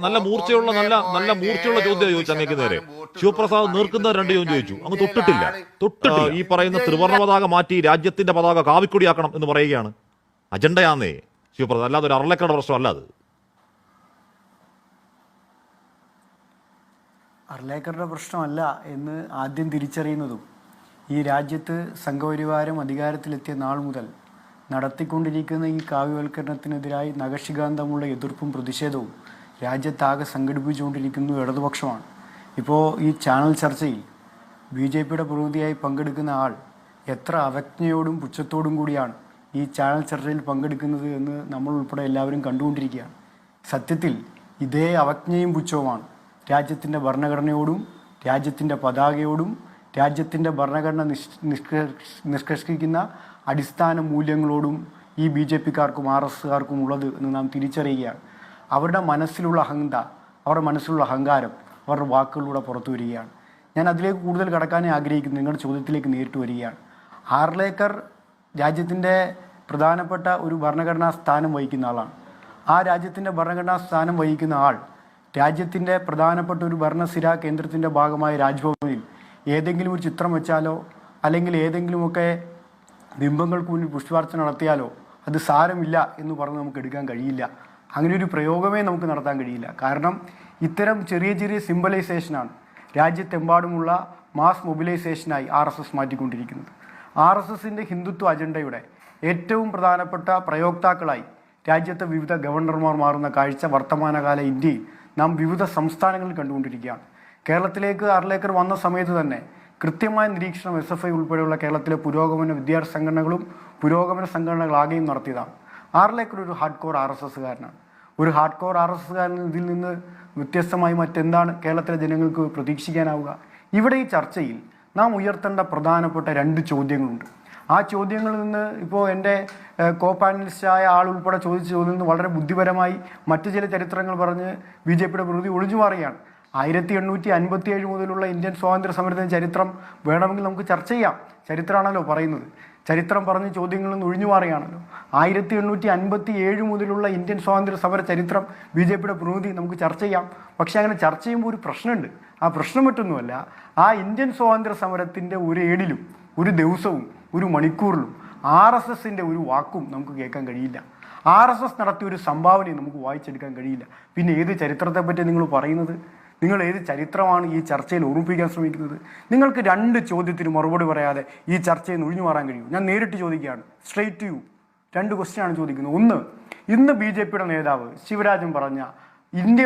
നല്ല മൂർച്ചയുള്ള നല്ല മൂർച്ചയുള്ള ചോദ്യം ചോദിച്ചു അങ്ങേക്ക് നേരെ. ശിവപ്രസാദ് നീർക്കുന്ന രണ്ട് ചോദ്യം ചോദിച്ചു, അങ്ങ് തൊട്ടിട്ടില്ല. ഈ പറയുന്ന ത്രിവർണ്ണ പതാക മാറ്റി രാജ്യത്തിന്റെ പതാക കാവിക്കൊടിയാക്കണം എന്ന് പറയുകയാണ്. അജണ്ടയാന്നേ ശിവപ്രസാദ്, അല്ലാതെ ഒരു അറലക്കട പ്രശ്നമല്ല അത്. അർലേക്കറുടെ പ്രശ്നമല്ല എന്ന് ആദ്യം തിരിച്ചറിയുന്നതും ഈ രാജ്യത്ത് സംഘപരിവാരം അധികാരത്തിലെത്തിയ നാൾ മുതൽ നടത്തിക്കൊണ്ടിരിക്കുന്ന ഈ കാവ്യവൽക്കരണത്തിനെതിരായി നഖശികാന്തമുള്ള എതിർപ്പും പ്രതിഷേധവും രാജ്യത്താകെ സംഘടിപ്പിച്ചുകൊണ്ടിരിക്കുന്നു ഇടതുപക്ഷമാണ്. ഇപ്പോൾ ഈ ചാനൽ ചർച്ചയിൽ BJP പ്രതിനിധിയായി പങ്കെടുക്കുന്ന ആൾ എത്ര അവജ്ഞയോടും പുച്ഛത്തോടും കൂടിയാണ് ഈ ചാനൽ ചർച്ചയിൽ പങ്കെടുക്കുന്നത് എന്ന് നമ്മൾ ഉൾപ്പെടെ എല്ലാവരും കണ്ടുകൊണ്ടിരിക്കുകയാണ്. സത്യത്തിൽ ഇതേ അവജ്ഞയും പുച്ഛവുമാണ് രാജ്യത്തിൻ്റെ ഭരണഘടനയോടും രാജ്യത്തിൻ്റെ പതാകയോടും രാജ്യത്തിൻ്റെ ഭരണഘടന നിഷ്കർഷിക്കുന്ന അടിസ്ഥാന മൂല്യങ്ങളോടും ഈ BJPക്കാർക്കും RSSകാർക്കും ഉള്ളത് എന്ന് നാം തിരിച്ചറിയുകയാണ്. അവരുടെ മനസ്സിലുള്ള അവരുടെ മനസ്സിലുള്ള അഹങ്കാരം അവരുടെ വാക്കുകളിലൂടെ പുറത്തു വരികയാണ്. ഞാൻ അതിലേക്ക് കൂടുതൽ കടക്കാനേ ആഗ്രഹിക്കുന്നു. നിങ്ങളുടെ ചോദ്യത്തിലേക്ക് നേരിട്ട് വരികയാണ്. ആർലേക്കർ രാജ്യത്തിൻ്റെ പ്രധാനപ്പെട്ട ഒരു ഭരണഘടനാ സ്ഥാനം വഹിക്കുന്ന ആളാണ്. ആ രാജ്യത്തിൻ്റെ ഭരണഘടനാ സ്ഥാനം വഹിക്കുന്ന ആൾ രാജ്യത്തിൻ്റെ പ്രധാനപ്പെട്ട ഒരു ഭരണസിരാ കേന്ദ്രത്തിൻ്റെ ഭാഗമായ രാജ്ഭവനിൽ ഏതെങ്കിലും ഒരു ചിത്രം വെച്ചാലോ അല്ലെങ്കിൽ ഏതെങ്കിലുമൊക്കെ ബിംബങ്ങൾക്ക് മുന്നിൽ പുഷ്പാർച്ചന നടത്തിയാലോ അത് സാരമില്ല എന്ന് പറഞ്ഞ് നമുക്ക് എടുക്കാൻ കഴിയില്ല. അങ്ങനെ ഒരു പ്രയോഗമേ നമുക്ക് നടത്താൻ കഴിയില്ല. കാരണം ഇത്തരം ചെറിയ ചെറിയ സിംബലൈസേഷനാണ് രാജ്യത്തെമ്പാടുമുള്ള മാസ് മൊബിലൈസേഷനായി RSS മാറ്റിക്കൊണ്ടിരിക്കുന്നത്. RSSൻ്റെ ഹിന്ദുത്വ അജണ്ടയുടെ ഏറ്റവും പ്രധാനപ്പെട്ട പ്രയോക്താക്കളായി രാജ്യത്തെ വിവിധ ഗവർണർമാർ മാറുന്ന കാഴ്ച വർത്തമാനകാല ഇന്ത്യയിൽ നാം വിവിധ സംസ്ഥാനങ്ങളിൽ കണ്ടുകൊണ്ടിരിക്കുകയാണ്. കേരളത്തിലേക്ക് അർലേക്കർ വന്ന സമയത്ത് തന്നെ കൃത്യമായ നിരീക്ഷണം SFI ഉൾപ്പെടെയുള്ള കേരളത്തിലെ പുരോഗമന വിദ്യാർത്ഥി സംഘടനകളും പുരോഗമന സംഘടനകളാകെയും നടത്തിയതാണ്. അർലേക്കർ ഒരു ഹാർഡ് കോർ RSSകാരനാണ്. ഒരു ഹാർഡ് കോർ RSSകാരൻ ഇതിൽ നിന്ന് വ്യത്യസ്തമായി മറ്റെന്താണ് കേരളത്തിലെ ജനങ്ങൾക്ക് പ്രതീക്ഷിക്കാനാവുക? ഇവിടെ ഈ ചർച്ചയിൽ നാം ഉയർത്തേണ്ട പ്രധാനപ്പെട്ട രണ്ട് ചോദ്യങ്ങളുണ്ട്. ആ ചോദ്യങ്ങളിൽ നിന്ന് ഇപ്പോൾ എൻ്റെ പാനലിസ്റ്റായ ആൾ ഉൾപ്പെടെ ചോദിച്ച ചോദ്യത്തിൽ നിന്ന് വളരെ ബുദ്ധിപരമായി മറ്റു ചില ചരിത്രങ്ങൾ പറഞ്ഞ് BJP പ്രതിനിധി ഒളിഞ്ഞു മാറുകയാണ്. 1857 മുതലുള്ള ഇന്ത്യൻ സ്വാതന്ത്ര്യ സമരത്തിൻ്റെ ചരിത്രം വേണമെങ്കിൽ നമുക്ക് ചർച്ച ചെയ്യാം. ചരിത്രമാണല്ലോ പറയുന്നത്. ചരിത്രം പറഞ്ഞ് ചോദ്യങ്ങളിൽ നിന്ന് ഒഴിഞ്ഞു മാറുകയാണല്ലോ. 1857 മുതലുള്ള ഇന്ത്യൻ സ്വാതന്ത്ര്യ സമര ചരിത്രം BJP പ്രതിനിധി നമുക്ക് ചർച്ച ചെയ്യാം. പക്ഷേ അങ്ങനെ ചർച്ച ചെയ്യുമ്പോൾ ഒരു പ്രശ്നമുണ്ട്. ആ പ്രശ്നം മറ്റൊന്നുമല്ല, ആ ഇന്ത്യൻ സ്വാതന്ത്ര്യ സമരത്തിൻ്റെ ഒരു ഏടിലും ഒരു ദിവസവും ഒരു മണിക്കൂറിലും RSSൻ്റെ ഒരു വാക്കും നമുക്ക് കേൾക്കാൻ കഴിയില്ല. RSS നടത്തിയ ഒരു സംഭാവനയും നമുക്ക് വായിച്ചെടുക്കാൻ കഴിയില്ല. പിന്നെ ഏത് ചരിത്രത്തെ പറ്റി നിങ്ങൾ പറയുന്നത്? നിങ്ങൾ ഏത് ചരിത്രമാണ് ഈ ചർച്ചയിൽ ഓർമ്മിപ്പിക്കാൻ ശ്രമിക്കുന്നത്? നിങ്ങൾക്ക് രണ്ട് ചോദ്യത്തിന് മറുപടി പറയാതെ ഈ ചർച്ചയിൽ നിന്ന് ഒഴിഞ്ഞു മാറാൻ കഴിയും. ഞാൻ നേരിട്ട് ചോദിക്കുകയാണ്, സ്ട്രെയിറ്റ് ടു യു. രണ്ട് ക്വസ്റ്റ്യനാണ് ചോദിക്കുന്നത്. ഒന്ന്, ഇന്ന് BJP നേതാവ് ശിവരാജൻ പറഞ്ഞ ഇന്ത്യ